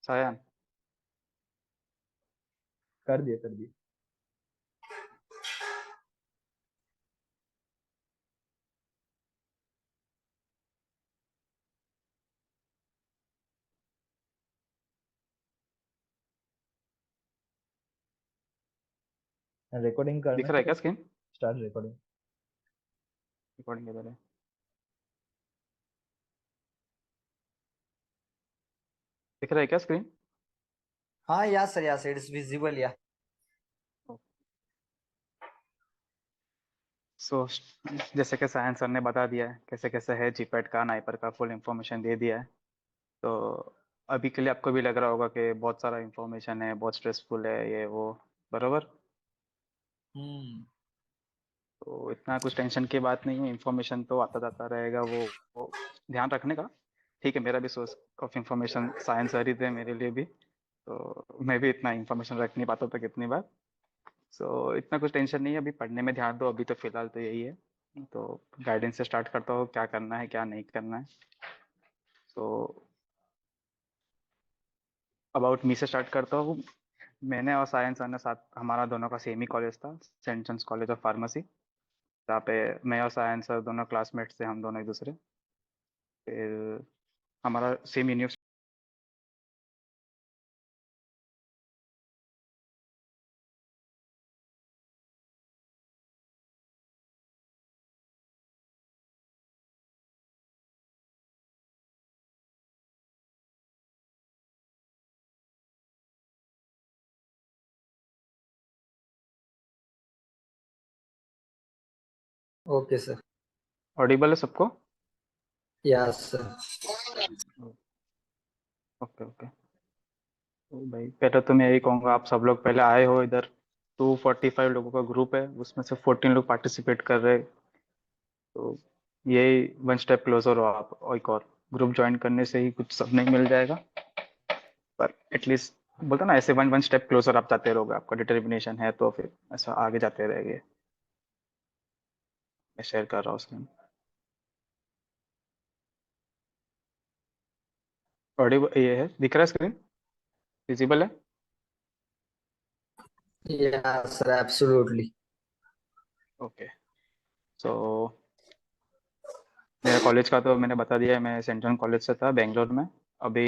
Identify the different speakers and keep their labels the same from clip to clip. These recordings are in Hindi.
Speaker 1: सायन।
Speaker 2: कर दिए कर दिए। रिकॉर्डिंग करना
Speaker 1: दिख
Speaker 2: है
Speaker 1: रहा है
Speaker 2: तो
Speaker 1: क्या स्क्रीन?
Speaker 2: Start recording.
Speaker 1: रिकॉर्डिंग इधर है। दिख रहा है क्या स्क्रीन?
Speaker 2: हाँ या सर इट्स विजिबल या।
Speaker 1: सो जैसे कि सायन सर ने बता दिया है कैसे कैसे है जीपैट का, नाइपर का फुल इंफॉर्मेशन दे दिया है। तो अभी के लिए आपको भी लग रहा होगा कि बहुत सारा इंफॉर्मेशन है, बहुत स्ट्रेसफुल है ये वो, बरोबर।
Speaker 2: हम्म।
Speaker 1: तो इतना कुछ टेंशन की बात नहीं है, इंफॉर्मेशन तो आता जाता रहेगा, वो ध्यान रखने का। ठीक है, मेरा भी source of information science sir ही थे मेरे लिए भी। तो मैं भी इतना इंफॉर्मेशन रख नहीं पाता था कितनी बार। सो इतना कुछ टेंशन नहीं है, अभी पढ़ने में ध्यान दो, अभी तो फिलहाल तो यही है। तो गाइडेंस से स्टार्ट करता हूँ, क्या करना है क्या नहीं करना है। सो अबाउट मी से स्टार्ट करता हूँ। मैंने और सायन सर ने साथ, हमारा दोनों का सेम ही कॉलेज था, Saint John's College of Pharmacy, जहाँ पे मैं और सायन सर दोनों क्लासमेट्स थे, हम दोनों एक दूसरे। फिर हमारा same university.
Speaker 2: Okay sir.
Speaker 1: Audible है सबको?
Speaker 2: Yes sir.
Speaker 1: Okay okay. तो भाई पहले तो मैं यही कहूँगा, आप सब लोग पहले आए हो इधर। 245 लोगों का ग्रुप है, उसमें से 14 लोग पार्टिसिपेट कर रहे हैं। तो यही वन स्टेप क्लोजर हो आप, और एक और ग्रुप ज्वाइन करने से ही कुछ सब नहीं मिल जाएगा, पर एटलीस्ट बोलते ना, ऐसे वन वन स्टेप क्लोजर आप जाते रहोगे, आपका डिटर्मिनेशन है तो फिर ऐसा आगे जाते रहेंगे। मैं शेयर कर रहा हूँ उसमें। ऑडिबल ये है, दिख रहा है स्क्रीन? विजिबल है?
Speaker 2: Yes sir absolutely.
Speaker 1: ओके। सो मेरा कॉलेज का तो मैंने बता दिया है, मैं सेंट्रल कॉलेज से था बेंगलोर में। अभी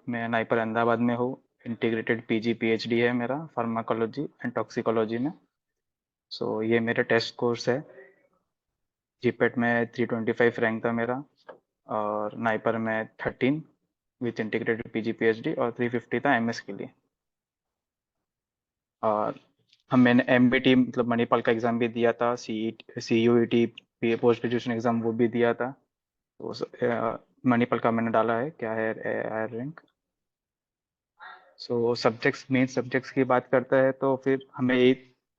Speaker 1: मैं नाइपर अहमदाबाद में हूँ। इंटीग्रेटेड पीजी पीएचडी है मेरा, फार्माकोलॉजी एंड टॉक्सिकोलॉजी में। सो ये मेरे टेस्ट कोर्स है। जीपेट में 325 रैंक था मेरा, और नाइपर में 13 विथ इंटीग्रेटेड पीजी पीएचडी, और 350 था एमएस के लिए। और मैंने एमबीटी मतलब मणिपाल का एग्ज़ाम भी दिया था, C U E T post graduation exam वो भी दिया था। तो मणिपाल का मैंने डाला है, क्या है रैंक। सो सब्जेक्ट्स, मेन सब्जेक्ट्स की बात करता है तो फिर हमें ये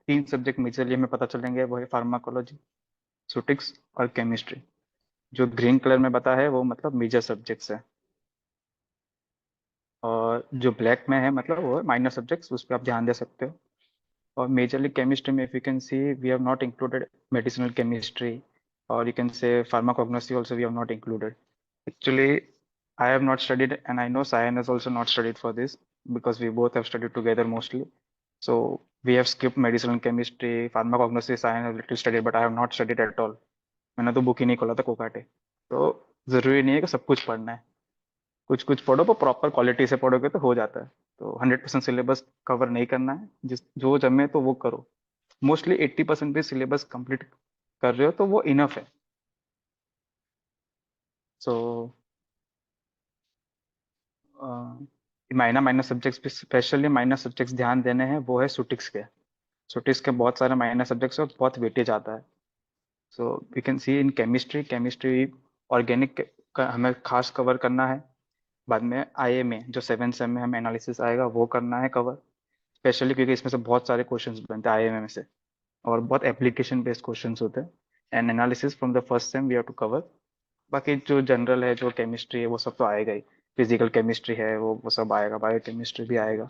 Speaker 1: 3 सब्जेक्ट मेजरली हमें पता चलेंगे, वो है फार्माकोलॉजी, सुटिक्स और केमिस्ट्री। जो ग्रीन कलर में बता है वो मतलब मेजर सब्जेक्ट्स है, और जो ब्लैक में है मतलब वो है माइनर सब्जेक्ट्स, उस पर आप ध्यान दे सकते हो। और मेजरली केमिस्ट्री में if you can see, we have not included medicinal chemistry, और you can say pharmacognosy also we have not included. Actually, I have not studied, and I know Sayan has also not studied for this, because we both have studied together mostly. So we have skipped medicinal chemistry, pharmacognosy, Sayan have little studied, but I have not studied at all. मैंने तो बुक ही नहीं खोला था कोकाटे। तो जरूरी नहीं है कि सब कुछ पढ़ना है, कुछ कुछ पढ़ो, पर प्रॉपर क्वालिटी से पढ़ोगे तो हो जाता है। तो 100% सिलेबस कवर नहीं करना है, जिस जो जमे तो वो करो। मोस्टली 80% भी सिलेबस कंप्लीट कर रहे हो तो वो इनफ है। सो minor minor subjects, specially minor subjects ध्यान देने हैं, वो है सुटिक्स के। सुटिक्स के बहुत सारे माइनर सब्जेक्ट्स और बहुत वेटेज आता है। So we can see in chemistry, organic का हमें खास कवर करना है। बाद में आईए में जो 7 सेम में हमें एनालिसिस आएगा वो करना है कवर, स्पेशली क्योंकि इसमें से बहुत सारे क्वेश्चंस बनते हैं आईए में से, और बहुत एप्लीकेशन बेस्ड क्वेश्चंस होते हैं। And analysis from the first sem we have to cover. बाकी जो जनरल है, जो केमिस्ट्री है, वो सब तो आएगा ही। फिजिकल केमिस्ट्री है, वो सब आएगा, बायो केमिस्ट्री भी आएगा।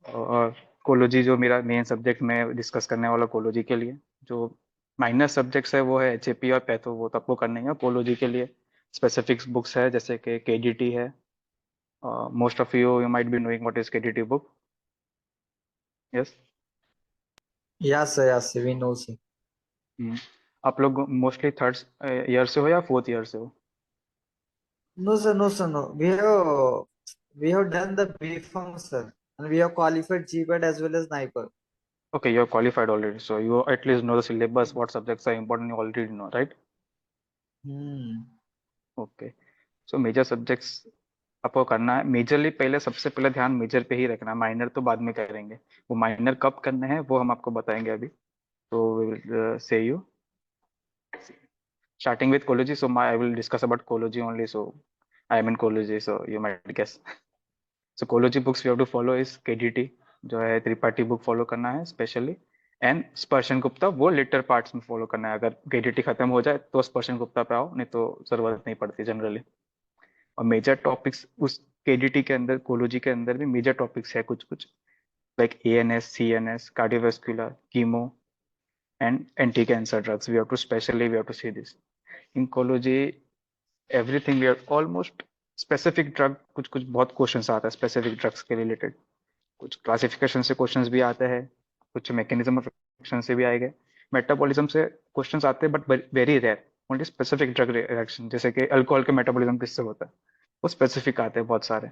Speaker 1: और कोलोजी जो मेरा मेन सब्जेक्ट में डिस्कस करने वाला, कोलोजी के लिए जो माइनर सब्जेक्ट्स है वो है एचएपी और पैथो, वो तो आपको करना ही है। कोलोजी के लिए स्पेसिफिक्स बुक्स है, जैसे कि केडीटी है, Most of you might be knowing what is KDT book. Yes.
Speaker 2: Yes, sir, we know, sir.
Speaker 1: हम्म, आप लोग मोस्टली थर्ड ईयर से हो या फोर्थ ईयर से हो?
Speaker 2: No, sir, no, sir, no. We have done the BPharm, sir, and we have qualified GPAT as well as NIPER.
Speaker 1: Okay, you are qualified already, so you at least know the syllabus, what subjects are important, you already know, right?
Speaker 2: Hmm.
Speaker 1: Okay, so major subjects आपको करना है। मेजरली पहले, सबसे पहले ध्यान मेजर पे ही रखना है, माइनर तो बाद में करेंगे। वो माइनर कब करना है वो हम आपको बताएंगे अभी। तो से you starting with Cology, so I will discuss about Cology only. So I am in Cology, so you might guess. So Cology books we have to follow is KDT, जो है त्रिपाठी बुक फॉलो करना है स्पेशली, एंड स्पर्शन गुप्ता वो लेटर पार्ट्स में फॉलो करना है। अगर केडीटी खत्म हो जाए तो स्पर्शन गुप्ता पे आओ, नहीं तो जरूरत नहीं पड़ती जनरली। और मेजर टॉपिक्स उस केडीटी के अंदर, कोलोजी के अंदर भी मेजर टॉपिक्स है कुछ कुछ, like ANS, CNS, cardiovascular, chemo and anti cancer drugs. We have to see this oncology. Everything we are almost specific drug, कुछ कुछ बहुत क्वेश्चंस आता है स्पेसिफिक ड्रग्स के रिलेटेड। कुछ क्लासिफिकेशन से क्वेश्चंस भी आते हैं, कुछ मैकेनिज्म ऑफ एक्शन से भी आएंगे, मेटाबॉलिज्म से क्वेश्चंस आते हैं, but very rare. Only specific drug reaction, जैसे कि अल्कोहल के मेटाबॉलिज्म किससे होता है, वो स्पेसिफिक आते हैं बहुत सारे।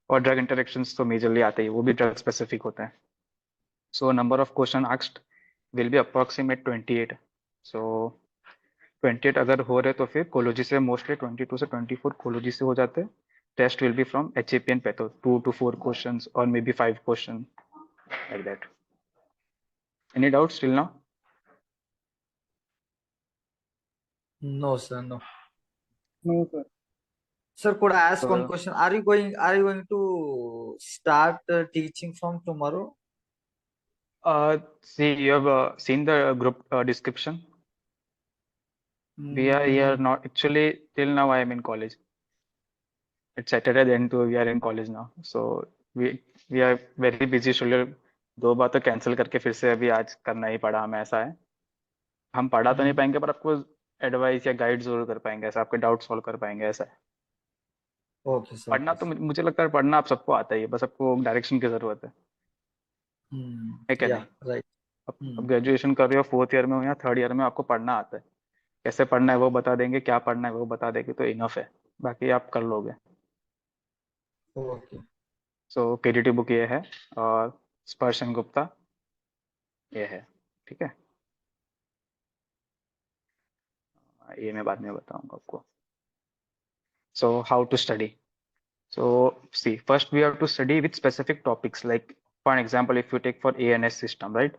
Speaker 1: और ड्रग इंटरेक्शंस तो मेजरली आते ही, वो भी ड्रग स्पेसिफिक होते हैं। So number of question asked will be approximate 28। सो 28 अगर हो रहे तो फिर कोलोजी से मोस्टली 22 से 24 कोलोजी से हो जाते हैं। Test will be from HAP and patho, 2 to 4 questions और may be 5 question, like that. Any doubts till now?
Speaker 2: No, sir, no.
Speaker 1: No, sir.
Speaker 2: Sir, could I ask one
Speaker 1: So,
Speaker 2: question? Are you going to start teaching from tomorrow?
Speaker 1: see, you have seen the group description. We are here
Speaker 2: Hmm.
Speaker 1: not actually till now. I am in college. It's Saturday, then too we are in college now. So we are very busy schedule. 2 बार तो कैंसिल करके फिर से अभी आज करना ही पड़ा हमें, ऐसा है। हम पढ़ा तो नहीं
Speaker 2: Hmm.
Speaker 1: पाएंगे, पर आपको एडवाइस या गाइड जरूर कर पाएंगे, ऐसा आपके डाउट सॉल्व कर पाएंगे, ऐसा है।
Speaker 2: Okay, sir.
Speaker 1: पढ़ना
Speaker 2: Okay,
Speaker 1: तो
Speaker 2: sir.
Speaker 1: मुझे लगता है पढ़ना आप सबको आता ही है, बस आपको डायरेक्शन की जरूरत
Speaker 2: Hmm.
Speaker 1: है क्या नहीं?
Speaker 2: Yeah, right.
Speaker 1: अब
Speaker 2: Hmm.
Speaker 1: ग्रेजुएशन कर रहे हो, फोर्थ ईयर में हो या थर्ड ईयर में, आपको पढ़ना आता है। कैसे पढ़ना है वो बता देंगे, क्या पढ़ना है वो बता देंगे, तो इनफ है, बाकी आप कर लोगे।
Speaker 2: Okay.
Speaker 1: सो केडीटी बुक ये है, और स्पर्शन गुप्ता ये है, ठीक है। ये मैं बाद में बताऊंगा आपको। So how to study? So see, first we have to study with specific topics. Like for an example, if you take for ANS system, right?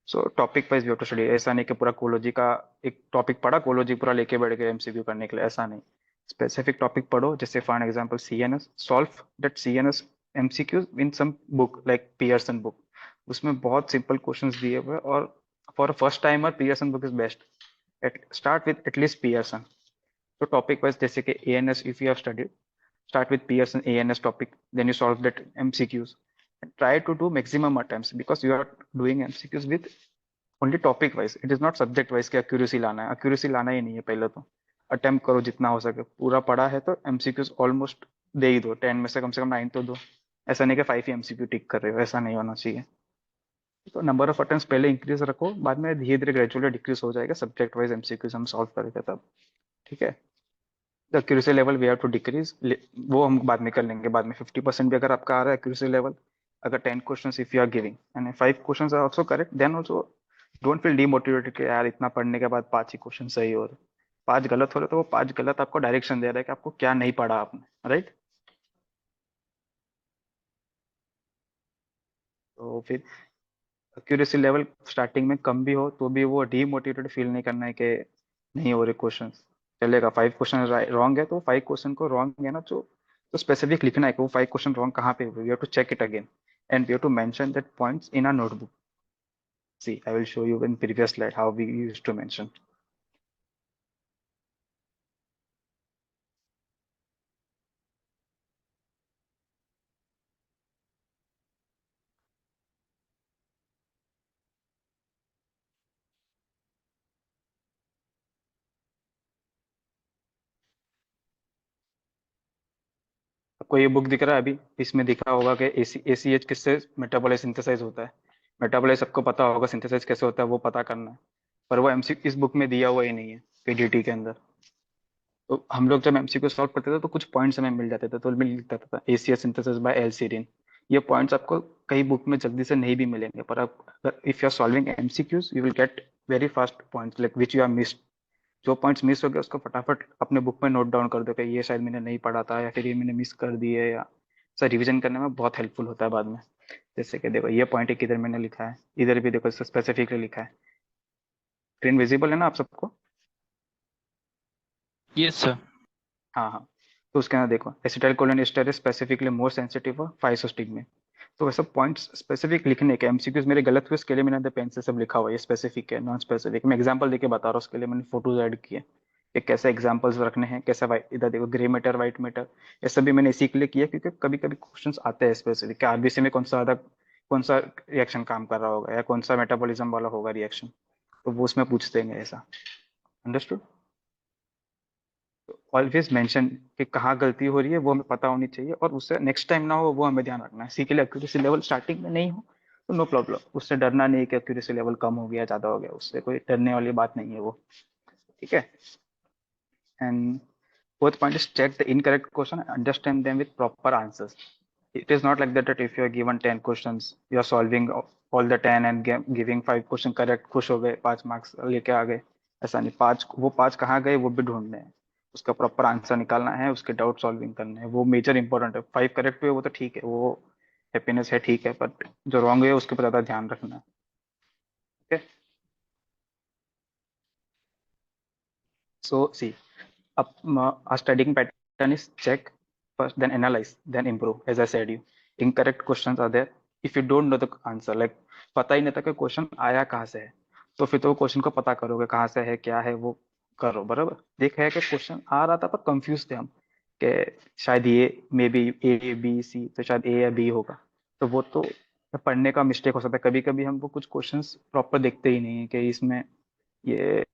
Speaker 1: So topic wise we have to study. ऐसा नहीं कि पूरा कोलोजी का एक टॉपिक पढ़ा, कोलोजी पूरा लेके बैठ गए एमसीक्यू करने के लिए, ऐसा नहीं। स्पेसिफिक टॉपिक पढ़ो, जैसे for example CNS, solve that CNS MCQs in some book like Pearson book. उसमें बहुत सिंपल क्वेश्चंस दिए हुए हैं, और for first timer Pearson book is best. Start with at least Pearson. तो टॉपिक वाइज, जैसे कि ANS if you have studied, start with Pearson ANS topic, then you solve that MCQs. And try to do maximum attempts, because you are doing MCQs with only topic wise. It is not subject wise कि accuracy लाना है, accuracy लाना ही नहीं है पहले तो। अटेम्प्ट करो जितना हो सके, पूरा पढ़ा है तो एमसीक्यूज ऑलमोस्ट दे ही दो, 10 में से कम 9 तो दो। ऐसा नहीं कि 5 ही एमसीक्यू टिक कर रहे हो, ऐसा नहीं होना चाहिए। तो नंबर ऑफ अटेम्प्ट पहले इंक्रीज रखो, बाद में धीरे धीरे ग्रेजुअली डिक्रीज हो जाएगा, सब्जेक्ट वाइज एमसीक्यूज हम सॉल्व करेंगे तब, ठीक है। The accuracy level we have to decrease, वो हम बाद में कर लेंगे। बाद में 50% भी अगर आपका आ रहा है एक्यूरेसी लेवल, अगर 10 question if you are giving and 5 question are also correct, then also don't feel demotivated कि यार इतना पढ़ने के बाद 5 ही क्वेश्चन सही हो रहे, 5 गलत हो रहे, तो वो 5 गलत आपको डायरेक्शन दे रहा है कि आपको क्या नहीं पढ़ा आपने, राइट? तो फिर एक्यूरेसी लेवल स्टार्टिंग में कम भी हो तो भी वो डीमोटिवेटेड फील नहीं करना है कि नहीं हो रहे क्वेश्चन। चलेगा, 5 क्वेश्चन रॉन्ग है तो 5 क्वेश्चन को रॉन्ग है ना, तो स्पेसिफिक लिखना है कि वो 5 क्वेश्चन रॉन्ग कहाँ पे हुए, we have to check it again and we have to mention that points in our notebook. See, I will show you in previous slide how we used to mention. कोई बुक दिख रहा है अभी, इसमें दिखा होगा कि ACH किससे मेटाबोलाइज सिंथेसाइज होता है। मेटाबोलाइज सबको पता होगा, सिंथेसाइज कैसे होता है वो पता करना है, पर वो एमसी इस बुक में दिया हुआ ही नहीं है PDT के अंदर। तो हम लोग जब MCQ सॉल्व करते थे तो कुछ पॉइंट्स हमें मिल जाते थे, तो मिल लिखता था ACH सिंथेसिस बाय L-serine। ये पॉइंट्स आपको कई बुक में जल्दी से नहीं भी मिलेंगे, पर आप if you are solving MCQs you will get very fast points like which you are missed. जो पॉइंट्स मिस हो गए उसको फटाफट अपने बुक में नोट डाउन कर दो कि ये शायद मैंने नहीं पढ़ा था, या फिर ये मैंने मिस कर दिए, या सर रिवीजन करने में बहुत हेल्पफुल होता है बाद में। जैसे कि देखो ये पॉइंट एक इधर मैंने लिखा है, इधर भी देखो स्पेसिफिकली लिखा है। स्क्रीन विजिबल है ना आप सबको?
Speaker 3: Yes sir.
Speaker 1: हाँ हाँ। तो उसके अंदर देखो acetylcholinesterase is specifically more sensitive for physostigmine. तो वैसे पॉइंट्स स्पेसिफिक लिखने के MCQs मेरे गलत हुए, उसके लिए मैंने पेन से सब लिखा हुआ है, स्पेसिफिक है नॉन स्पेसिफिक। मैं एग्जांपल देके बता रहा हूँ, उसके लिए मैंने फोटोज ऐड किए कि कैसे एग्जांपल्स रखने हैं, कैसे इधर देखो ग्रे मैटर व्हाइट मैटर, ये सब भी मैंने इसी के लिए किया क्योंकि कभी कभी क्वेश्चंस आते हैं स्पेसिफिक कि RBC में कौन सा रिएक्शन काम कर रहा होगा, या कौन सा मेटाबॉलिज्म वाला होगा रिएक्शन, तो वो उसमें पूछ देंगे ऐसा। अंडरस्टूड? ऑलवेज मेंशन कि कहाँ गलती हो रही है वो हमें पता होनी चाहिए, और उससे नेक्स्ट टाइम ना हो वो हमें ध्यान रखना है। सी के लिए एक्यूरेसी लेवल स्टार्टिंग में नहीं हो तो नो प्रॉब्लम, उससे डरना नहीं है कि एक्यूरेसी लेवल कम हो गया ज्यादा हो गया, उससे कोई डरने वाली बात नहीं है वो। ठीक है। And fourth point is check the incorrect question and understand them with proper answers. It is not like that if you are given 10 questions you are solving all the 10 and giving 5 question correct, खुश हो गए 5 मार्क्स लेके आ गए। ऐसा नहीं, पाँच कहाँ गए वो भी ढूंढने हैं, उसका प्रॉपर आंसर निकालना है, उसके डाउट सॉल्विंग करने हैं, वो मेजर इंपॉर्टेंट है। 5 करेक्ट हुए वो तो ठीक है, वो हैप्पीनेस है, ठीक है, पर जो रॉन्ग है उसके ऊपर ज्यादा ध्यान रखना है। Okay. So see up a studying pattern is check first, then analyze, then improve. As I said you, incorrect questions are there if you don't know the answer, like पता ही नहीं था कि क्वेश्चन आया कहाँ से है, तो फिर तो वो क्वेश्चन को पता करोगे कहाँ से है क्या है वो करो। बराबर देखा है कि क्वेश्चन आ रहा था पर कंफ्यूज थे हम कि शायद ये may be A B C, तो शायद A या B होगा, तो वो तो पढ़ने का मिस्टेक हो सकता है। कभी कभी हम वो कुछ क्वेश्चंस प्रॉपर देखते ही नहीं है कि इसमें ये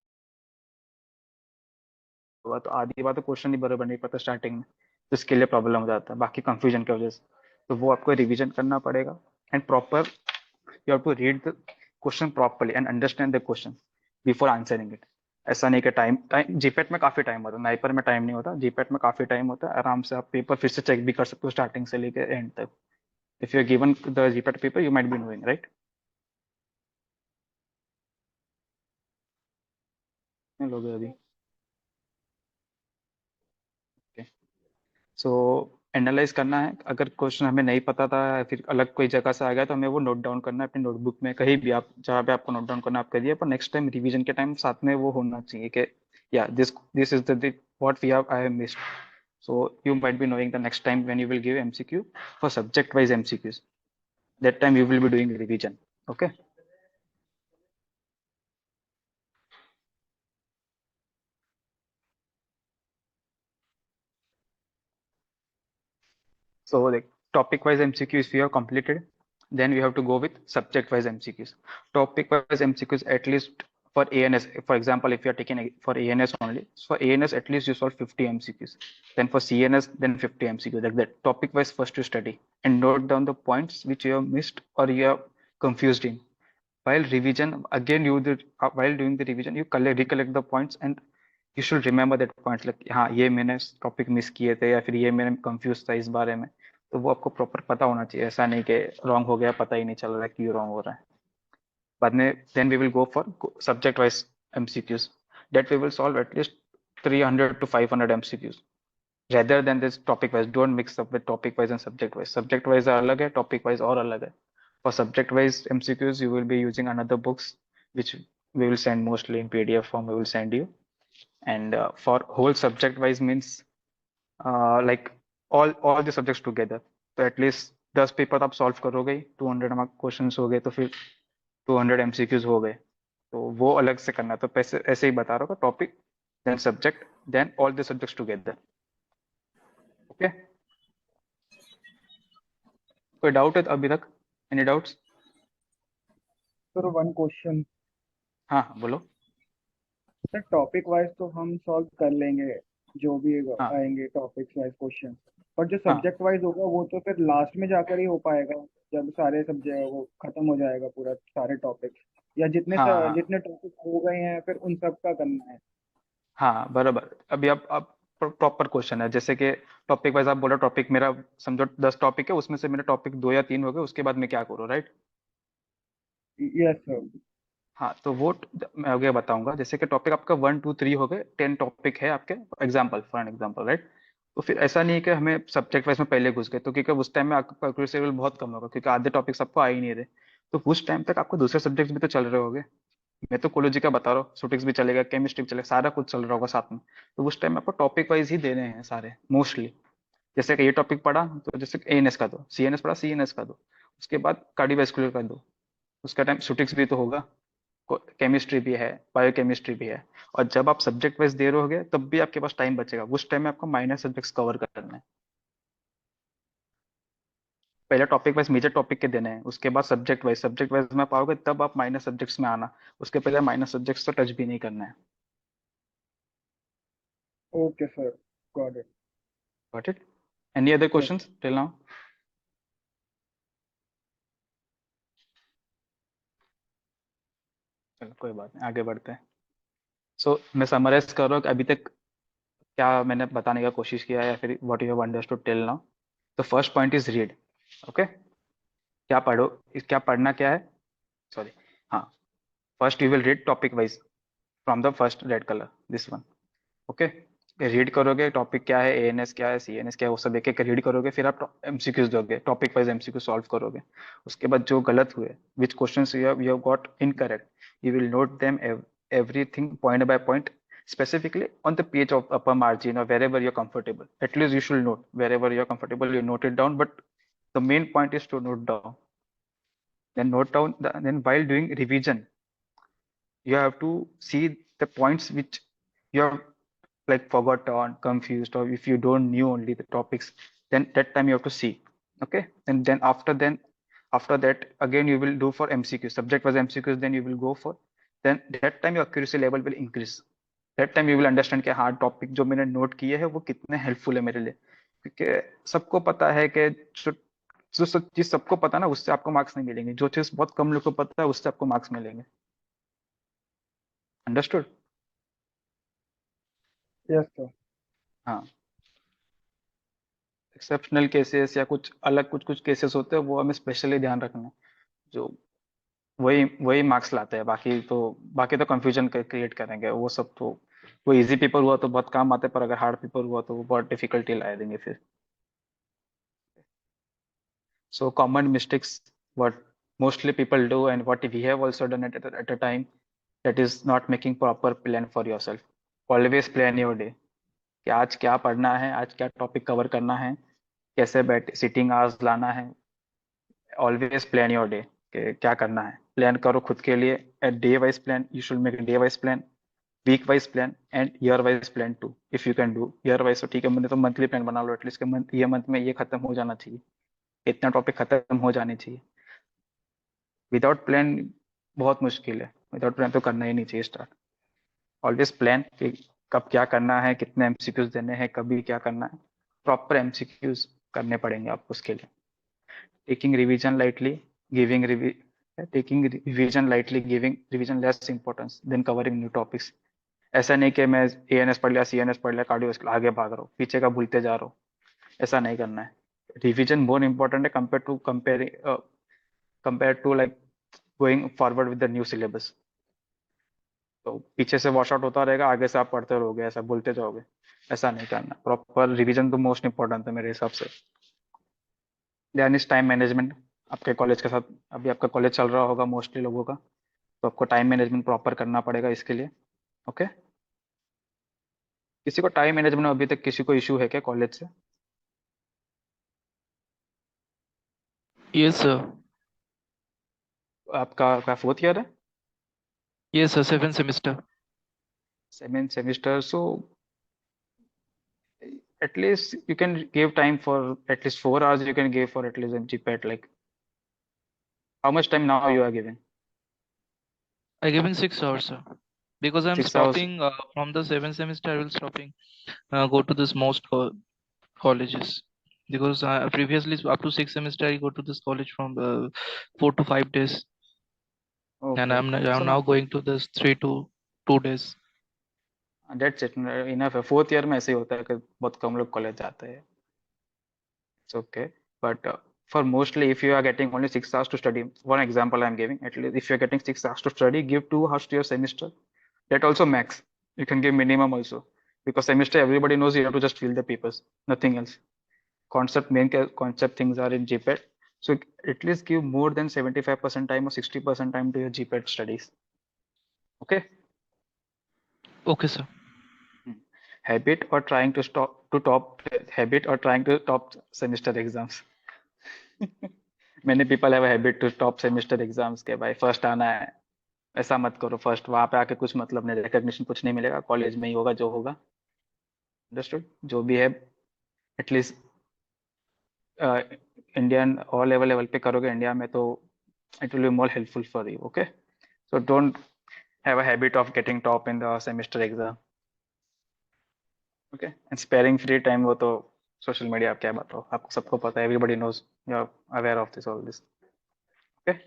Speaker 1: हुआ, तो आधी बात तो क्वेश्चन ही बराबर नहीं पता स्टार्टिंग में, तो इसके लिए प्रॉब्लम हो जाता है बाकी कंफ्यूजन की वजह से। तो वो आपको रिवीजन करना पड़ेगा and proper you have to read the question properly and understand the question before answering it. ऐसा नहीं कि टाइम टाइम जीपेट में काफी टाइम होता है, नाइपर में टाइम नहीं होता, जीपेट में काफी टाइम होता है, आराम से आप पेपर फिर से चेक भी कर सकते हो स्टार्टिंग से लेकर एंड तक। If you are given the GPAT paper you might be knowing, right? लोग अभी सो एनालाइज करना है। अगर क्वेश्चन हमें नहीं पता था या फिर अलग कोई जगह से आ गया तो हमें वो नोट डाउन करना है अपनी नोटबुक में, कहीं भी आप जहाँ पे आपको नोट डाउन करना आप करिए, पर नेक्स्ट टाइम रिवीजन के टाइम साथ में वो होना चाहिए कि या this is the what we have I have missed. So you might be knowing the next time when you will give MCQ for subject wise MCQs, that time you will be doing revision. Okay. So like topic wise MCQs we have completed. Then we have to go with subject wise MCQs. Topic wise MCQs at least for ANS. For example, if you are taking for ANS only, so for ANS at least you solve 50 MCQs. Then for CNS, then 50 MCQs. Like that. Topic wise first you study and note down the points which you have missed or you are confused in. While revision, again while doing the revision, you recollect the points and you should remember that points like हाँ ये मैंने टॉपिक मिस किए थे या फिर ये मैंने कंफ्यूज था इस बारे में, तो वो आपको प्रॉपर पता होना चाहिए। ऐसा नहीं कि रॉन्ग हो गया पता ही नहीं चल रहा है क्यों रॉन्ग हो रहा है। बाद में then we will go for subject wise MCQs that we will solve at least 300 to 500 MCQs rather than this topic wise. Don't mix up with topic wise and subject wise. Subject wise अलग है, topic wise और अलग है। For subject wise MCQs you will be using another books which we will send mostly in PDF form, we will send you. And for whole subject wise means like all the subjects together, तो एटलीस्ट 10 पेपर आप सॉल्व करोगे ही, 200 मार्क क्वेश्चन हो गए, तो फिर 200 MCQs हो गए, तो वो अलग से करना। तो पैसे ऐसे ही बता रहा हूँ, topic then subject then all the subjects together. Okay. कोई डाउट है अभी तक? Any doubts?
Speaker 4: Sir one question.
Speaker 1: हाँ हाँ बोलो।
Speaker 4: सर टॉपिक वाइज तो हम सॉल्व कर लेंगे जो भी
Speaker 1: हाँ
Speaker 4: आएंगे टॉपिक वाइज क्वेश्चन, पर जो
Speaker 1: हाँ
Speaker 4: सब्जेक्ट वाइज होगा वो तो फिर लास्ट में जाकर ही हो पाएगा, जब सारे सब्जेक्ट वो खत्म हो जाएगा पूरा सारे टॉपिक्स, या
Speaker 1: हाँ हाँ
Speaker 4: जितने टॉपिक हो गए हैं फिर उन सब का करना है।
Speaker 1: हाँ बराबर। अभी आप प्रॉपर क्वेश्चन है, जैसे कि टॉपिक वाइज आप बोला, टॉपिक मेरा समझो 10 टॉपिक है, उसमें से मेरे टॉपिक 2 या 3 हो गए, उसके बाद मैं क्या करूँ, राइट?
Speaker 4: Yes sir.
Speaker 1: हाँ तो वो मैं आगे बताऊंगा। जैसे कि टॉपिक आपका 1 2 3 हो गए, 10 टॉपिक है आपके, example for an example, right? तो फिर ऐसा नहीं है कि हमें सब्जेक्ट वाइज में पहले घुस गए, तो क्योंकि उस टाइम में आपका एक्यूरेसी लेवल बहुत कम होगा, क्योंकि आधे टॉपिक्स आपको आ ही नहीं रहे। तो उस टाइम तक आपको दूसरे सब्जेक्ट भी तो चल रहे होंगे। मैं तो कोलोजी का बता रहा हूँ, सुटिक्स भी चलेगा, केमिस्ट्री भी चलेगा, सारा कुछ चल रहा होगा साथ में। तो उस टाइम में आपको टॉपिक वाइज ही देने हैं सारे मोस्टली। जैसे कि ये टॉपिक पढ़ा तो जैसे एएनएस का दो, सीएनएस पढ़ा सीएनएस का दो, उसके बाद कार्डियोवैस्कुलर का दो, उसका टाइम सुटिक्स भी तो होगा, केमिस्ट्री भी है, बायोकेमिस्ट्री भी है। और जब आप सब्जेक्ट वाइज दे रहे होगे तब भी आपके पास टाइम बचेगा, उस टाइम में आपको माइनर सब्जेक्ट्स कवर करना है। पहले टॉपिक वाइज मेजर टॉपिक के देने हैं, उसके बाद सब्जेक्ट वाइज में पाओगे तब आप माइनर सब्जेक्ट्स में आना। उसके पहले माइनर सब्जेक्ट्स तो टच भी नहीं करना है।
Speaker 4: Okay sir, got it.
Speaker 1: Got it? Any other
Speaker 4: yes.
Speaker 1: Questions till now? चलो कोई बात नहीं, आगे बढ़ते हैं। सो मैं समराइज कर रहा हूँ कि अभी तक क्या मैंने बताने का कोशिश किया है, या फिर what you have understood till now. तो first point is read. Okay, क्या पढ़ो, क्या पढ़ना क्या है, सॉरी, हाँ, first you will read topic wise from the first red colour, this one. Okay, read करोगे टॉपिक क्या है, एएनएस क्या है, सीएनएस क्या है, वो सब एक एक रीड करोगे, फिर आप एमसीक्यूज दोगे, टॉपिक वाइज एमसीक्यू सॉल्व करोगे। उसके बाद जो गलत हुए, विच questions you have got incorrect, you will note them everything point by point, specifically on the page of upper margin or wherever you're comfortable. At least you should note wherever you're comfortable, you note it down, but the main point is to note down. Then note down then while doing revision, you have to see the points which you have like forgotten, confused, or if you don't knew only the topics, then that time you have to see. Okay, and after that again you will do for MCQ, subject was MCQs, then you will go for, then that time your accuracy level will increase. That time you will understand कि हाँ टॉपिक जो मैंने नोट किए हैं वो कितने हेल्पफुल है मेरे लिए। क्योंकि सबको पता है कि जो जो सब चीज सबको पता है ना, उससे आपको मार्क्स नहीं मिलेंगे, जो चीज बहुत कम लोग को पता है उससे आपको मार्क्स मिलेंगे। अंडरस्टूड?
Speaker 4: Yes sir.
Speaker 1: हाँ, एक्सेप्शनल केसेस या कुछ अलग कुछ कुछ केसेस होते हैं वो हमें स्पेशली ध्यान रखना है, जो वही वही मार्क्स लाते हैं। बाकी तो कंफ्यूजन क्रिएट करेंगे वो सब तो। वो इजी पेपर हुआ तो बहुत काम आते हैं, पर अगर हार्ड पेपर हुआ तो वो बहुत डिफिकल्टी ला देंगे फिर। So common mistakes what mostly people do, and what we have also done at a time, that is not making proper plan for yourself. Always plan your day कि आज क्या पढ़ना है, आज क्या टॉपिक कवर करना है, कैसे बैठ सिटिंग आवर्स लाना है। ऑलवेज प्लान योर डे कि क्या करना है, प्लान करो खुद के लिए। A day wise plan, you should make day wise plan, week wise plan and year wise plan too, if you can do year wise तो ठीक है, मैंने तो मंथली प्लान बना लो एटलीस्ट, मंथ ये मंथ में ये खत्म हो जाना चाहिए, इतना टॉपिक खत्म हो जाने चाहिए। विदाउट प्लान बहुत मुश्किल है, विदाउट प्लान तो करना ही नहीं चाहिए स्टार्ट। ऑलवेज प्लान कि कब क्या करना है, कितने एमसीक्यूज देने हैं, कभी क्या करना है, प्रॉपर एमसीक्यूज करने पड़ेंगे आपको उसके लिए। Taking revision lightly, giving revi taking revision lightly, giving revision less importance than covering new topics. ऐसा नहीं कि मैं एएनएस पढ़ लिया, सीएनएस पढ़ लिया, कार्डियोवास्कुलर आगे भाग रहा हूँ, पीछे का भूलते जा रहा हूँ, ऐसा नहीं करना है। रिवीजन मोर इंपॉर्टेंट है compare to like going forward with the new syllabus. तो पीछे से वॉश आउट होता रहेगा, आगे से आप पढ़ते रहोगे, ऐसा बोलते जाओगे, ऐसा नहीं करना। प्रॉपर रिवीजन तो मोस्ट इंपॉर्टेंट है मेरे हिसाब से। Then is time management. आपके कॉलेज के साथ अभी आपका कॉलेज चल रहा होगा मोस्टली लोगों का, तो आपको टाइम मैनेजमेंट प्रॉपर करना पड़ेगा इसके लिए। ओके, किसी को टाइम मैनेजमेंट में अभी तक किसी को इशू है क्या कॉलेज से?
Speaker 3: Yes, sir.
Speaker 1: आपका फोर्थ ईयर है?
Speaker 3: Yes, sir. Seventh semester.
Speaker 1: 7th semester, so at least you can give time for at least 4 hours, you can give for at least MGPAT. Like how much time now you are giving?
Speaker 3: I given 6 hours, sir. Because I'm
Speaker 1: 6 hours?
Speaker 3: stopping from the seventh semester. I will stopping go to this most colleges. because previously up to 6 semester I go to this college from 4 to 5 days, and
Speaker 1: Okay, so
Speaker 3: I'm now going to this 3 to 2 days.
Speaker 1: that's it, enough है। फोर्थ ईयर में ऐसे ही होता है कि बहुत कम लोग कॉलेज जाते हैं। It's okay, but for mostly if you are getting only 6 hours to study, one example I'm giving, at least if you're getting 6 hours to study, give 2 hours to your semester. That also max. You can give minimum also, because semester everybody knows you have to just fill the papers, nothing else. Main concept things are in GPAT. So at least give more than 75% time or 60% time to your GPAT studies. Okay.
Speaker 3: Okay, sir.
Speaker 1: Habit or trying to top semester exams. Many people have a habit to top semester exams के भाई फर्स्ट आना है। ऐसा मत करो, फर्स्ट वहां पे आके कुछ मतलब नहीं, रिकॉग्निशन कुछ नहीं मिलेगा, कॉलेज में ही होगा जो होगा। अंडरस्टूड? जो भी है एटलीस्ट इंडियन और लेवल पे करोगे इंडिया में तो it will be more helpful for you. Okay, so don't have a habit of getting top in the semester exam. Okay, and sparing free time वो तो सोशल मीडिया, आप क्या बताओ, आपको सबको पता है, everybody knows, you are aware of this all this. Okay.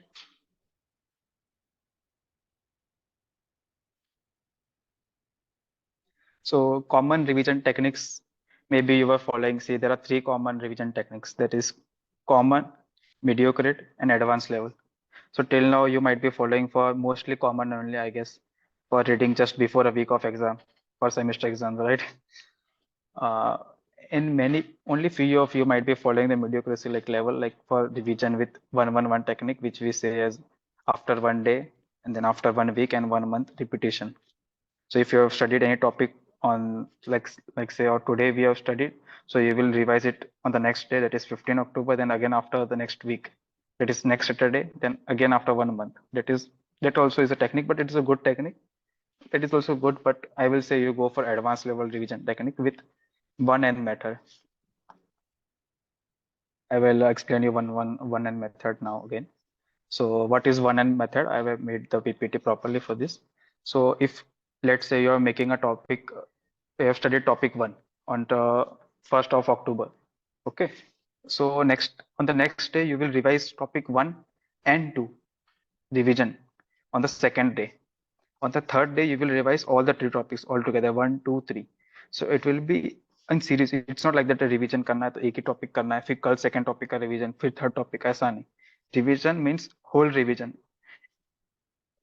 Speaker 1: So common revision techniques, maybe you were following, see there are 3 common revision techniques, that is common, mediocre and advanced level. So till now you might be following for mostly common only, I guess, for reading just before a week of exam, for semester exam, right? Uh, in many, only few of you might be following the mediocrity like level, like for revision with 1-1-1 technique, which we say as after 1 day and then after 1 week and 1 month repetition. So if you have studied any topic on like say, or today we have studied, so you will revise it on the next day, that is 15 October, then again after the next week, that is next Saturday, then again after 1 month. That also is a technique, but it is a good technique. That is also good, but I will say you go for advanced level revision technique with 1N method. I will explain you 1N method now again. So what is 1N method? I have made the PPT properly for this. So if let's say you are making a topic, you have studied topic 1 on the 1st of October. Okay. So on the next day, you will revise topic 1 and 2 revision on the second day. On the third day, you will revise all the 3 topics all together, 1, 2, 3. So it will be in series. It's not like that a revision करना है तो एक ही topic करना है, फिर कल second topic का revision, फिर third topic, ऐसा नहीं. Revision means whole revision.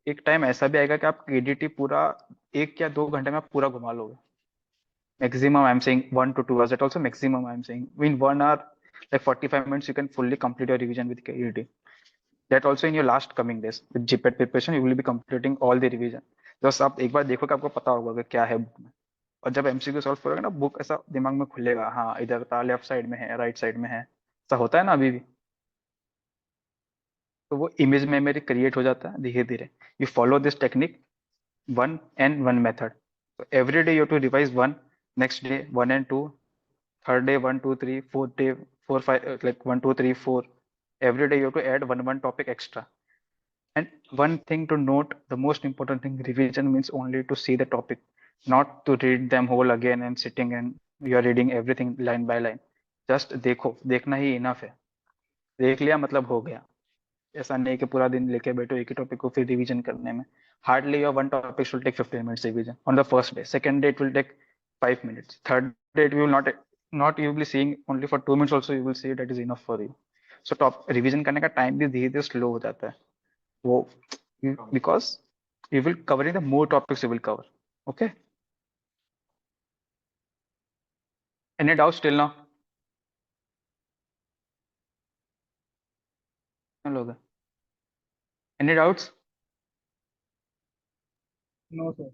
Speaker 1: एक टाइम ऐसा भी आएगा कि आप KDT पूरा 1 या 2 घंटे में आप पूरा घुमा लोगे. Maximum I'm saying 1 to 2 hours. That also maximum I'm saying. In 1 hour, like 45 minutes, you can fully complete your revision with KDT. That also in your last coming days with GPAT preparation, you will be completing all the revision. बस आप एक बार देखो कि आपको पता होगा कि क्या है बुक में, और जब MCQ सॉल्व करोगे ना, बुक ऐसा दिमाग में खुलेगा, हाँ इधर था, लेफ्ट साइड में है, राइट साइड में है, ऐसा होता है ना अभी भी, तो वो इमेज मेमोरी क्रिएट हो जाता है धीरे धीरे. You follow this technique 1N1 method. So every day you have to revise 1, next day 1 and 2, third day 1, 2, 3, fourth day 4, 5, like 1, 2, 3, 4. Every day you have to add one topic extra. And one thing to note, the most important thing, revision means only to see the topic, not to read them whole again and sitting and you are reading everything line by line. Just देखो, देखना ही enough है. देख लिया मतलब हो गया. ऐसा नहीं कि पूरा दिन लेके बैठो एक ही टॉपिक को फिर रिवीजन करने में. Hardly your one topic should take 15 minutes revision on the first day. Second day it will take 5 minutes. Third day it will not you will be seeing only for 2 minutes also, you will see that is enough for you. So top revision करने का टाइम भी धीरे धीरे स्लो हो जाता है वो, because you will covering the more topics you will cover. Okay, any doubts till now? Hello, any doubts?
Speaker 4: No, sir.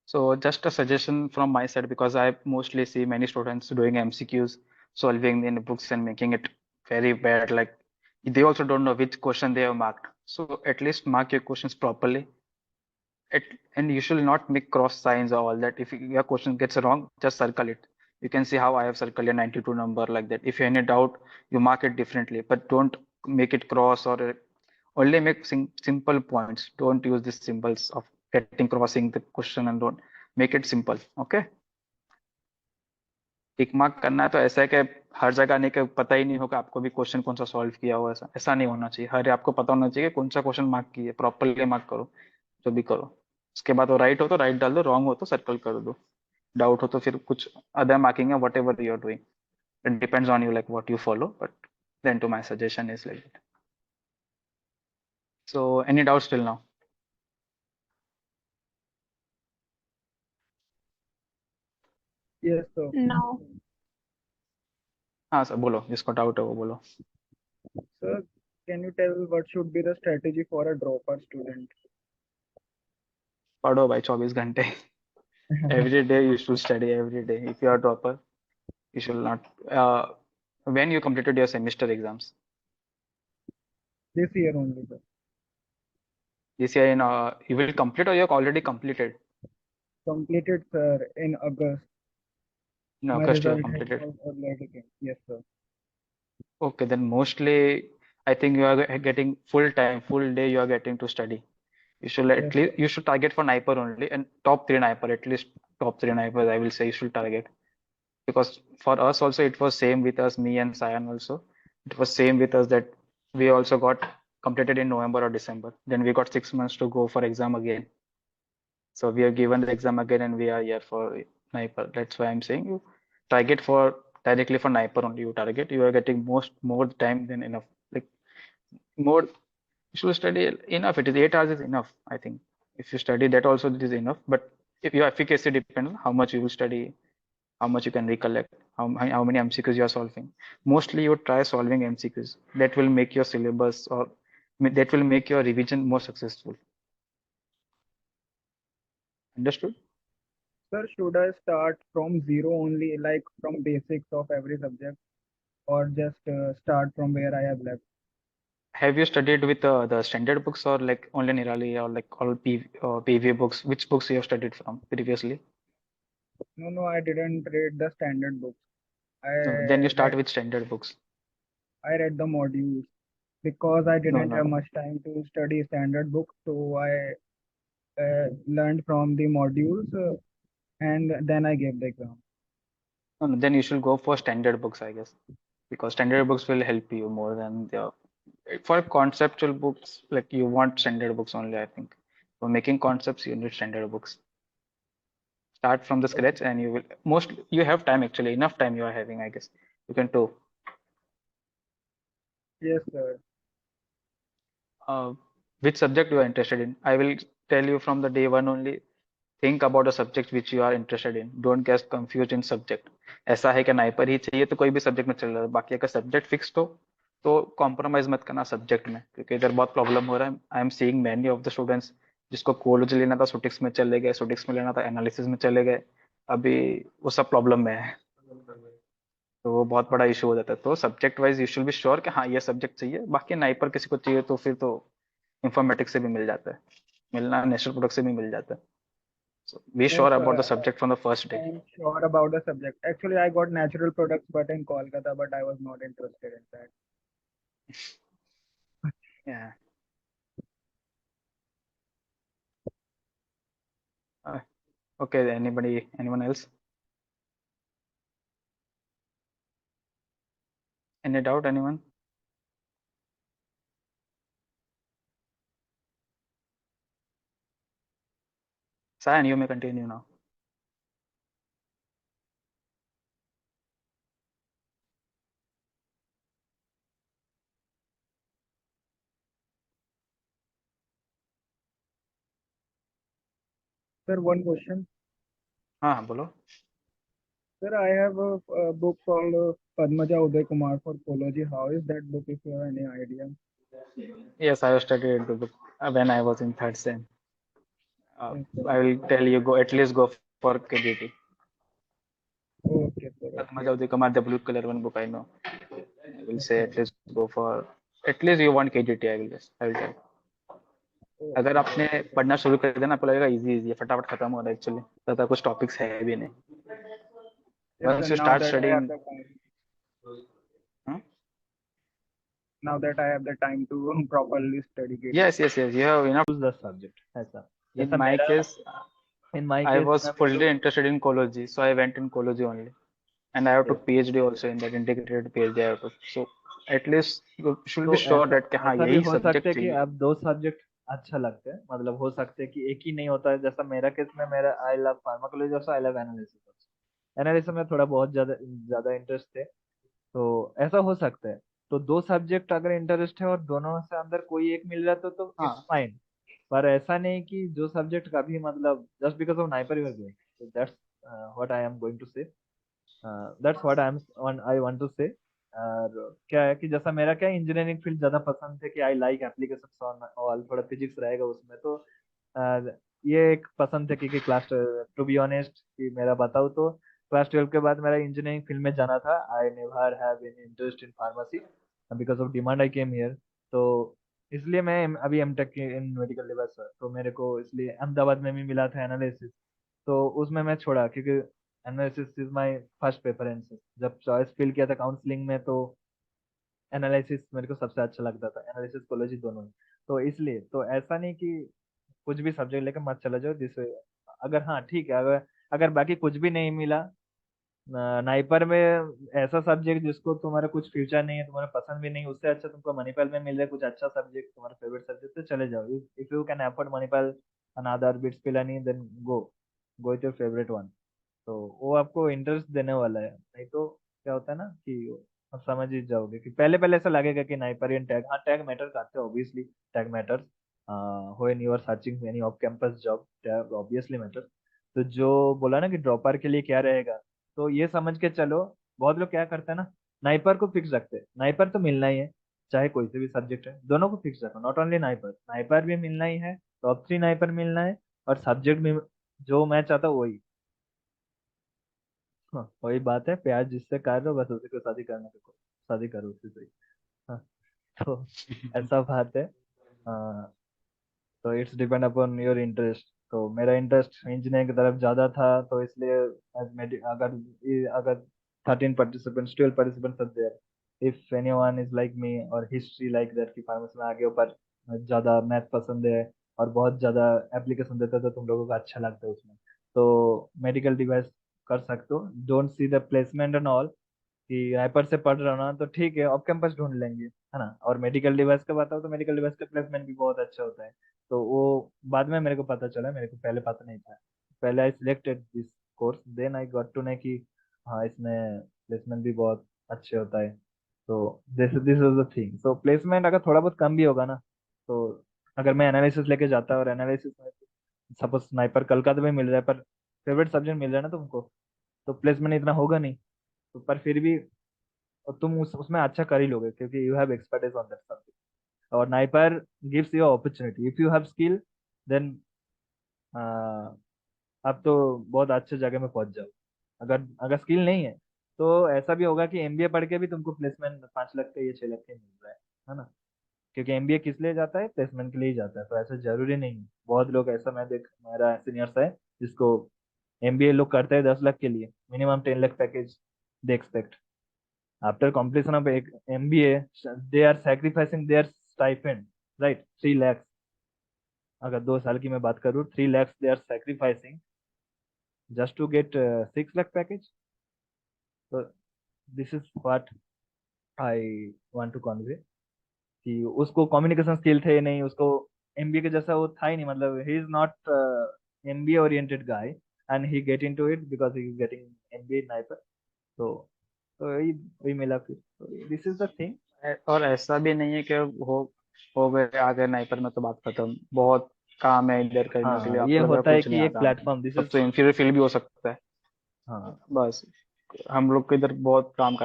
Speaker 1: So just a suggestion from my side, because I mostly see many students doing MCQs, solving in books and making it very bad. Like they also don't know which question they have marked. So at least mark your questions properly. And you should not make cross signs or all that. If your question gets wrong, just circle it. You can see how I have circled a 92 number like that. If you have any doubt, you mark it differently, but don't make it cross or only make simple points. Don't use these symbols of getting crossing the question, and don't make it simple. Okay. Tick mark करना है तो ऐसा है कि हर जगह नहीं कि पता ही नहीं होगा आपको भी क्वेश्चन कौन सा सॉल्व किया हुआ है, ऐसा ऐसा नहीं होना चाहिए। हर आपको पता होना चाहिए कि कौन सा क्वेश्चन मार्क किया, प्रॉपरली मार्क करो जो भी करो। उसके बाद वो राइट हो तो राइट डाल दो, रॉन्ग हो तो सर्कल कर दो, डाउट हो तो फिर कुछ अदर मार्किंग है, whatever you are doing, it depends on you like what you follow, but then to my suggestion is like that. So any doubts till now?
Speaker 4: Yes, sir.
Speaker 5: No.
Speaker 1: हाँ सर बोलो, जिसको डाउट है वो बोलो।
Speaker 4: Sir, can you tell what should be the strategy for a dropper student?
Speaker 1: पढ़ो भाई 24 घंटे। Every day you should study, every day. If you are dropper, you should not. When you completed your semester exams?
Speaker 4: This year only, sir.
Speaker 1: This year in you will complete or you have already completed?
Speaker 4: Completed, sir, in August.
Speaker 1: In
Speaker 4: My
Speaker 1: August you have
Speaker 4: result has
Speaker 1: completed.
Speaker 4: already came. Yes, sir.
Speaker 1: Okay, then mostly I think you are getting full time, full day you are getting to study. You should at
Speaker 4: Yes,
Speaker 1: least
Speaker 4: sir.
Speaker 1: you should target for NIPER only, and top 3 NIPER, at least top 3 NIPER I will say you should target. Because for us also it was same with us, me and Sayan also. It was same with us that we also got completed in November or December. Then we got 6 months to go for exam again. So we have given the exam again and we are here for NIPER. That's why I'm saying you target for directly for NIPER only. You target, you are getting more time than enough. Like more, you should study enough. It is 8 hours is enough, I think. If you study that also it is enough. But if your efficacy depends on how much you will study, how much you can recollect, how many MCQs you are solving. Mostly you try solving MCQs. That will make your syllabus or that will make your revision more successful. Understood?
Speaker 4: Sir, should I start from zero only, like from basics of every subject, or just start from where I have left?
Speaker 1: Have you studied with the standard books or like only Nirali or like all PV books? Which books you have studied from previously?
Speaker 4: No, no, I didn't read the standard books. I
Speaker 1: No, then you start
Speaker 4: read
Speaker 1: with standard books.
Speaker 4: I read the modules because I
Speaker 1: No,
Speaker 4: didn't
Speaker 1: no,
Speaker 4: have
Speaker 1: no.
Speaker 4: much time to study standard books, so I learned from the modules and then I gave the exam.
Speaker 1: No, no, then you should go for standard books, I guess, because standard books will help you more than the for conceptual books. Like you want standard books only, I think. For making concepts, you need standard books. Start from the scratch, and you will most you have time actually, enough time you are having, I guess. You can do.
Speaker 4: Yes, sir.
Speaker 1: Which subject you are interested in? I will tell you from the day one only. Think about a subject which you are interested in. Don't get confused in subject. ऐसा है कि नाइपर ही चाहिए तो कोई भी सब्जेक्ट में चल रहा है, बाकी अगर सब्जेक्ट फिक्स हो तो कॉम्प्रोमाइज मत करना सब्जेक्ट में, क्योंकि इधर बहुत प्रॉब्लम हो रहा है। I am seeing many of the students जिसको कोलोजी लेना था सुटिक्स में चले गए, सुटिक्स में लेना था एनालिसिस में चले गए, अभी वो सब प्रॉब्लम में है। तो वो बहुत बड़ा इशू हो जाता है। तो subject wise you should be sure कि हाँ ये सब्जेक्ट चाहिए, बाकी नाइपर किसी को चाहिए तो फिर तो इंफॉर्मेटिक्स से भी मिल जाता है, मिलना नेचुरल प्रोडक्ट से भी मिल जाता है। So be
Speaker 4: No,
Speaker 1: sure about the
Speaker 4: sir.
Speaker 1: subject from the first day.
Speaker 4: I'm sure about the subject. Actually, I got natural products, but in Kolkata, but I was not interested in that.
Speaker 1: Yeah. Uh, okay, anyone else? Any doubt, anyone? Sayan, you may continue now.
Speaker 4: Sir, one question.
Speaker 1: हाँ बोलो।
Speaker 4: Sir, I have a book called Padmaja Uday Kumar for Ecology. How is that book, if you have any idea?
Speaker 1: Yes, I have studied the book when I was in third sem.
Speaker 4: Yes, sir.
Speaker 1: I will tell you, go at least go for KDT.
Speaker 4: Okay, sir.
Speaker 1: Padmaja Uday Kumar, the blue color one book I know. I will say
Speaker 4: Okay.
Speaker 1: at least go for, at least you want KDT, I will tell. अगर आपने पढ़ना शुरू कर दिया ना, आपको लगेगा इजी इजी है, फटाफट खत्म हो रहा है, एक्चुअली ज़्यादा कुछ टॉपिक्स है भी नहीं।
Speaker 4: Yes,
Speaker 1: Once
Speaker 4: sir.
Speaker 1: you
Speaker 4: Now
Speaker 1: start
Speaker 4: that I
Speaker 1: studying,
Speaker 4: have the time,
Speaker 1: huh?
Speaker 4: now that I have the time to properly study it.
Speaker 1: Yes, you have enough.
Speaker 6: choose the subject ऐसा
Speaker 1: In
Speaker 6: जैसा
Speaker 1: my
Speaker 6: मेरा
Speaker 1: case,
Speaker 6: in my
Speaker 1: I
Speaker 6: case
Speaker 1: was
Speaker 6: मैं
Speaker 1: fully interested in ecology, so I went in ecology only. And I have
Speaker 5: Yes.
Speaker 1: took PhD also in that integrated PhD I have took. So at least you should
Speaker 5: तो
Speaker 1: be sure
Speaker 5: ऐसा
Speaker 1: that कि हाँ
Speaker 5: ऐसा भी
Speaker 1: यही
Speaker 5: हो सकता
Speaker 1: सब्जेक्ट
Speaker 5: है कि
Speaker 1: चाहिए.
Speaker 5: आप दो सब्जेक्ट अच्छा लगते हैं, मतलब हो सकते हैं कि एक ही नहीं होता है, जैसा मेरा केस में मेरा I love pharmacology also, I love analysis. Analysis में थोड़ा बहुत ज्यादा ज्यादा इंटरेस्ट है, तो ऐसा हो सकता है। तो दो सब्जेक्ट अगर इंटरेस्ट है और दोनों से अंदर कोई एक मिल रहा है तो इट्स
Speaker 1: हाँ
Speaker 5: फाइन। पर ऐसा नहीं कि जो सब्जेक्ट कभी मतलब just because of NIPER you are going, that's what I am going to say, that's what I want to say. और क्या है कि जैसा मेरा क्या इंजीनियरिंग फील्ड ज्यादा पसंद है कि I like application on all, थोड़ा फिजिक्स रहेगा उसमें, तो uh, ये एक पसंद है कि क्लास, टू बी ऑनेस्ट कि मेरा बताऊँ तो क्लास 12 के बाद मेरा इंजीनियरिंग फील्ड में जाना था। I never have any interest in pharmacy, because of demand I came here. तो इसलिए मैं अभी एमटेक इन मेडिकल डिवाइस, तो मेरे को इसलिए अहमदाबाद में भी मिला था एनालिसिस, तो उसमें मैं छोड़ा क्योंकि analysis is my first preference. जब चॉइस फिल किया था काउंसलिंग में तो एनालिसिस मेरे को सबसे अच्छा लगता था, एनालिसिस कोलॉजी दोनों ही। तो इसलिए तो ऐसा नहीं कि कुछ भी सब्जेक्ट लेकर मत चला जाओ जिससे, अगर हाँ ठीक है, अगर अगर बाकी कुछ भी नहीं मिला नाइपर में, ऐसा सब्जेक्ट जिसको तुम्हारा कुछ फ्यूचर नहीं है, तुम्हारा पसंद भी नहीं, उससे अच्छा तुमको मणिपाल में मिल जाए कुछ अच्छा सब्जेक्ट, तुम्हारा फेवरेट सब्जेक्ट, तो चले जाओ। If you can afford Manipal another BITS Pilani, then go go with your favourite one. तो वो आपको इंटरेस्ट देने वाला है, नहीं तो क्या होता है ना कि आप समझ ही जाओगे कि पहले पहले ऐसा लगेगा कि नाइपरियन टैग, हाँ टैग मैटर करते हैं obviously, tag matters when you are searching any off campus job, tag obviously matter. तो जो बोला ना कि ड्रॉपर के लिए क्या रहेगा, तो ये समझ के चलो। बहुत लोग क्या करते हैं ना, नाइपर को फिक्स रखते हैं, नाइपर तो मिलना ही है, चाहे कोई से भी सब्जेक्ट है, दोनों को फिक्स रखो, नॉट ओनली नाइपर, नाइपर भी मिलना ही है, टॉप 3 नाइपर मिलना है, और सब्जेक्ट भी जो मैं चाहता हूँ वही। हाँ, वही बात है, प्यार जिससे कर रहे हो बस उसी को शादी करने को, शादी करो उसी से ही। हाँ, तो ऐसा बात है। हाँ, तो it's depend upon your interest. तो मेरा इंटरेस्ट इंजीनियरिंग की तरफ ज्यादा था, तो इसलिए अगर अगर 13 participants 12 participants are there, if anyone is like me और हिस्ट्री लाइक दैट की फार्मेसी में आगे ऊपर ज्यादा मैथ पसंद है और बहुत ज्यादा एप्लीकेशन देता है, तो तुम लोगों को अच्छा लगता है उसमें, तो मेडिकल डिवाइस कर सकते हो। Don't see the placement and all कि रायपुर से पढ़ रहा हूँ ना तो ठीक है, ऑफ कैंपस ढूंढ लेंगे, है ना। और मेडिकल डिवाइस का बताओ तो मेडिकल डिवाइस का प्लेसमेंट भी बहुत अच्छा होता है। तो वो बाद में मेरे को पता चला, मेरे को पहले पता नहीं था। पहले I selected this course, then I got to know कि हाँ इसमें प्लेसमेंट भी बहुत अच्छे होता है। तो this this is the thing. तो प्लेसमेंट अगर थोड़ा बहुत कम भी होगा ना, तो अगर मैं एनालिसिस लेके जाता और एनालिसिस में सपोज स्नाइपर कलकत्ता में मिल रहा है, पर फेवरेट सब्जेक्ट मिल रहा है ना तुमको, तो प्लेसमेंट इतना होगा नहीं, तो पर फिर भी और तुम उसमें अच्छा कर ही लोगे क्योंकि you have expertise on that subject. और NIPER gives you opportunity, if you have skill then आप तो बहुत अच्छे जगह में पहुंच जाओ। अगर अगर स्किल नहीं है तो ऐसा भी होगा कि एमबीए पढ़ के भी तुमको प्लेसमेंट 5 लाख का या 6 लाख का मिल रहा है ना। क्योंकि एमबीए किस लिए जाता है, प्लेसमेंट के लिए ही जाता है, तो ऐसा जरूरी नहीं है। बहुत लोग ऐसा, मैं देख मेरा सीनियर्स है जिसको एमबीए लोग करते हैं 10 लाख के लिए, minimum 10 lakh package they expect. After completion of MBA, they are sacrificing their stipend, right? 3 lakhs. अगर 2 साल की मैं बात करूँ, 3 lakhs they are sacrificing just to get 6 lakh package. So this is what I want to convey कि उसको कम्युनिकेशन स्किल थे नहीं, उसको एमबीए के जैसा वो था ही नहीं, मतलब he is not MBA oriented guy and he get into it because he is getting MBA NIPER. तो वही वही मिला फिर, तो दिस इज द थिंग।
Speaker 1: और ऐसा भी नहीं है कि हो गए आ गए नाइपर में तो बात खत्म, बहुत काम है इधर करने के लिए,
Speaker 5: हाँ, ये
Speaker 1: आपको लग रहा है
Speaker 5: होता है
Speaker 1: कुछ नहीं
Speaker 5: कि एक
Speaker 1: आता,
Speaker 5: प्लेटफॉर्म, दिस
Speaker 1: तब
Speaker 5: इज,
Speaker 1: तो इंफीरियर फील भी हो सकता है।
Speaker 5: हाँ
Speaker 1: बस हम लोग को इधर बहुत काम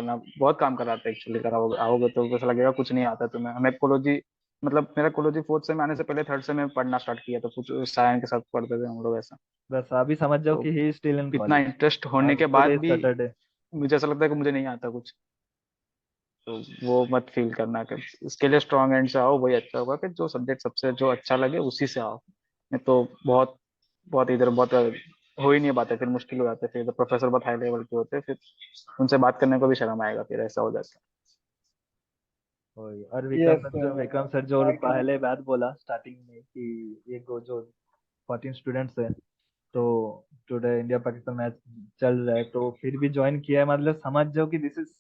Speaker 1: कराते हैं एक्चुअली, कराओगे आओगे तो वैसा लगेगा कुछ नहीं आता तुम्हें। हमें कोलोजी, मतलब मेरा कोलोजी फोर्थ से में आने से पहले थर्ड से में पढ़ना स्टार्ट किया, तो कुछ सायन के साथ पढ़ते थे हम लोग ऐसा।
Speaker 5: बस अभी समझ जाओ
Speaker 1: तो
Speaker 5: कि ही स्टिल इन
Speaker 1: इतना
Speaker 5: कॉलेज
Speaker 1: इंटरेस्ट होने
Speaker 5: एंड
Speaker 1: के बाद
Speaker 5: टुडे
Speaker 1: भी
Speaker 5: सैटरडे।
Speaker 1: मुझे ऐसा लगता है कि मुझे नहीं आता कुछ। तो वो मत फील करना कि इसके लिए स्ट्रॉन्ग एंड से आओ, वही अच्छा होगा कि जो सब्जेक्ट सबसे जो अच्छा लगे उसी से आओ। नहीं तो बहुत बहुत इधर बहुत हो ही नहीं पाते, फिर मुश्किल हो जाते, फिर प्रोफेसर बहुत हाई लेवल के होते हैं, फिर उनसे बात करने को भी शर्म आएगा, फिर ऐसा हो जाता
Speaker 5: वही, और
Speaker 4: Yes,
Speaker 5: विक्रम सर जो
Speaker 4: I can.
Speaker 5: पहले बात बोला स्टार्टिंग में कि ये जो 14 स्टूडेंट्स हैं, तो टुडे इंडिया पाकिस्तान मैच चल रहा है, तो फिर भी ज्वाइन किया है। मतलब समझ जाओ कि this is,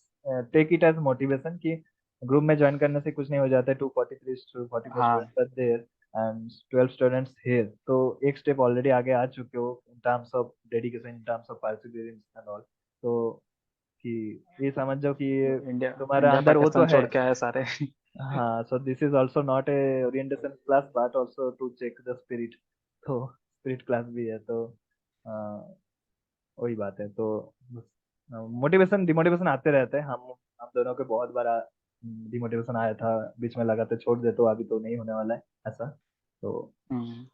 Speaker 5: take it as motivation कि ग्रुप में ज्वाइन करने से कुछ नहीं हो जाता है। 243 to 44
Speaker 1: हाँ
Speaker 5: students are there and 12 students here, तो एक स्टेप ऑलरेडी आगे आ चुके हो in terms of dedication, in terms of perseverance and all. तो कि ये समझ जाओ कि ये
Speaker 1: इंडिया
Speaker 5: तुम्हारा
Speaker 1: इंडिया
Speaker 5: अंदर वो तो
Speaker 1: पाकिस्तान
Speaker 5: है।
Speaker 1: छोड़ के आए सारे।
Speaker 5: हाँ, so this is also not a orientation class but also to check the spirit. तो स्पिरिट क्लास भी है, तो वही बात है। तो मोटिवेशन डिमोटिवेशन आते रहते हैं। हम दोनों के बहुत बार डिमोटिवेशन आया था, बीच में लगा था छोड़ दे, तो अभी तो नहीं होने वाला है ऐसा। तो
Speaker 1: हम्म,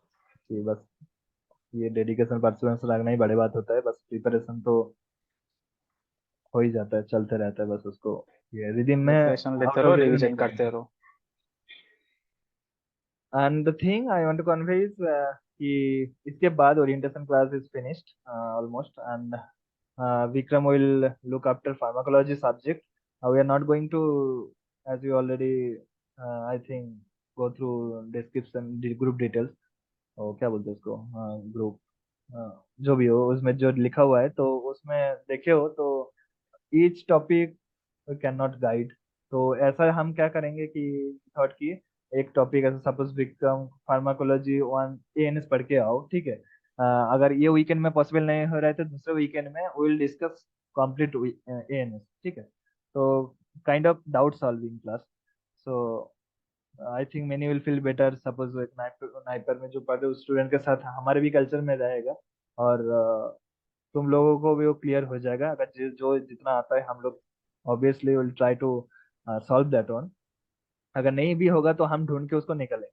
Speaker 5: ये बस, ये डेडिकेशन परसिस्टेंस लगना ही बड़ी बात होता है। बस प्रिपरेशन तो हो ही जाता है, चलते रहता है बस उसको, ये रिदम में
Speaker 1: प्रिपरेशन लेते
Speaker 5: आउट
Speaker 1: रहो,
Speaker 5: ऑफ रिदम नहीं
Speaker 1: रिवीजन
Speaker 5: करेंगे।
Speaker 1: करते रहो।
Speaker 5: And the thing I want to convey is कि इसके बाद orientation class is finished almost, and Vikram will look after pharmacology subject. We are not going to, as you already I think go through description, group details, और क्या बोलते हैं उसको, ग्रुप, जो भी हो उसमें जो लिखा हुआ है, तो उसमें देखे हो तो each topic can not guide. तो ऐसा हम क्या करेंगे कि थॉट की एक टॉपिक ऐसे सपोज विक्रम फार्माकोलॉजी 1 एएनएस पढ़ के आओ, ठीक है। अगर ये वीकेंड में पॉसिबल नहीं हो रहा है तो दूसरे वीकेंड में we will discuss complete ANS, ठीक है। तो kind of doubt solving class. So I think many will feel better suppose एक नाइपर में जो पढ़ रहे स्टूडेंट के साथ हमारे भी कल्चर में रहेगा, और तुम लोगों को भी वो क्लियर हो जाएगा। अगर जो जितना आता है हम लोग obviously will try to solve that one. अगर नहीं भी होगा तो हम ढूंढ के उसको निकलें।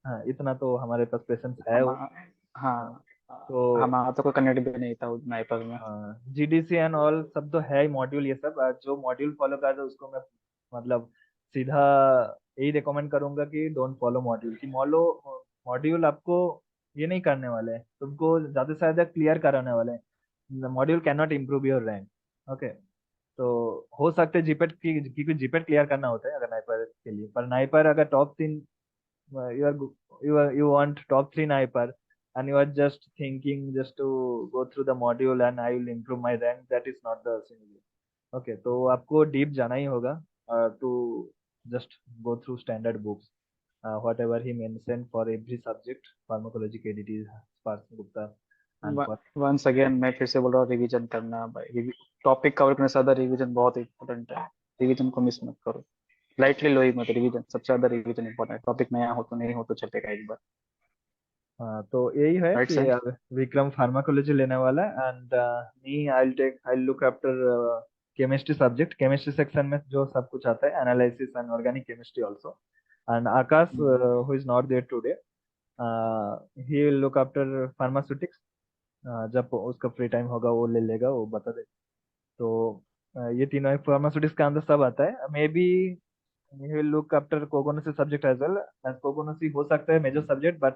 Speaker 5: हाँ, इतना तो हमारे पास पेशेंस है
Speaker 1: हम
Speaker 5: वो। हाँ,
Speaker 1: हाँ,
Speaker 5: तो
Speaker 1: हमारा तो कोई कनेक्ट भी नहीं था स्नाइपर में।
Speaker 5: जीडीसी एंड ऑल सब तो है ही मॉड्यूल, ये सब जो मॉड्यूल फॉलो कर रहे हो उसको मैं मतलब सीधा यही रिकमेंड करूंगा कि डोंट फॉलो मॉड्यूल। कि मॉड्यूल आपको ये नहीं करने वाले हैं, तुमको ज्यादा से ज्यादा क्लियर कराने वाले हैं। Module can not improve your rank. Okay, तो हो सकता है जीपेट की, क्योंकि जीपेट क्लियर करना होता है अगर नाइपर के लिए, पर नाइपर अगर top 3, you are you want top 3 sniper and you are just thinking just to go through the module and I will improve my rank, that is not the scenario. Okay, तो आपको डीप जाना ही होगा to just go through standard books, whatever he mentioned for every subject, pharmacology KDT Sparks Gupta and for
Speaker 1: once again मैं फिर से बोल रहा हूँ, रिवीजन करना भाई। टॉपिक कवर करने से ज्यादा रिवीजन बहुत इंपॉर्टेंट है। रिवीजन को मिस मत करो, लाइटली लो ही मत। रिवीजन सबसे ज्यादा, रिवीजन इंपॉर्टेंट है। टॉपिक नया हो तो नहीं हो तो चलेगा एक बार।
Speaker 5: हाँ, तो यही है
Speaker 1: राइट
Speaker 5: कि
Speaker 1: सर।
Speaker 5: विक्रम फार्माकोलॉजी लेने वाला है and me I look after chemistry subject, chemistry section में जो सब कुछ आता है, analysis and organic chemistry also. And Akash who is not there today, he will look after pharmaceutics. जब उसका फ्री टाइम होगा वो ले लेगा, वो बता दे। तो ये तीनों फार्मास्यूटिक्स के अंदर सब आता है। May be he will look after cognosy subject as well, as cognosy हो सकता है मेजर सब्जेक्ट, बट